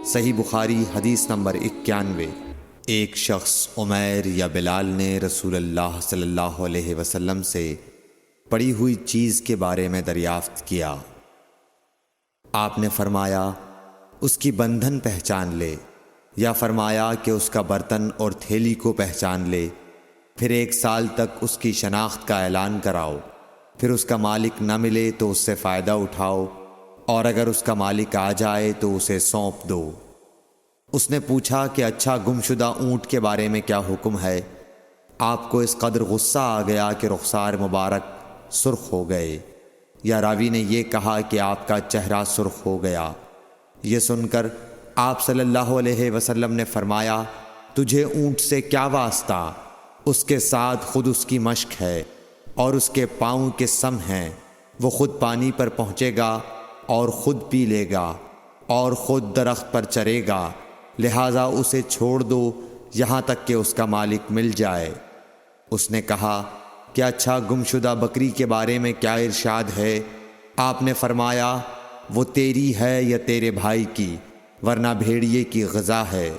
صحیح بخاری حدیث نمبر 91۔ ایک شخص عمیر یا بلال نے رسول اللہ صلی اللہ علیہ وسلم سے پڑی ہوئی چیز کے بارے میں دریافت کیا۔ آپ نے فرمایا اس کی بندھن پہچان لے، یا فرمایا کہ اس کا برتن اور تھیلی کو پہچان لے، پھر 1 سال تک اس کی شناخت کا اعلان کراؤ، پھر اس کا مالک نہ ملے تو اس سے فائدہ اٹھاؤ، اور اگر اس کا مالک آ جائے تو اسے سونپ دو۔ اس نے پوچھا کہ اچھا گمشدہ اونٹ کے بارے میں کیا حکم ہے؟ آپ کو اس قدر غصہ آ گیا کہ رخسار مبارک سرخ ہو گئے، یا راوی نے یہ کہا کہ آپ کا چہرہ سرخ ہو گیا۔ یہ سن کر آپ صلی اللہ علیہ وسلم نے فرمایا، تجھے اونٹ سے کیا واسطہ؟ اس کے ساتھ خود اس کی مشک ہے اور اس کے پاؤں کے سم ہیں، وہ خود پانی پر پہنچے گا اور خود پی لے گا اور خود درخت پر چرے گا، لہٰذا اسے چھوڑ دو یہاں تک کہ اس کا مالک مل جائے۔ اس نے کہا کہ اچھا گمشدہ بکری کے بارے میں کیا ارشاد ہے؟ آپ نے فرمایا وہ تیری ہے یا تیرے بھائی کی، ورنہ بھیڑیے کی غذا ہے۔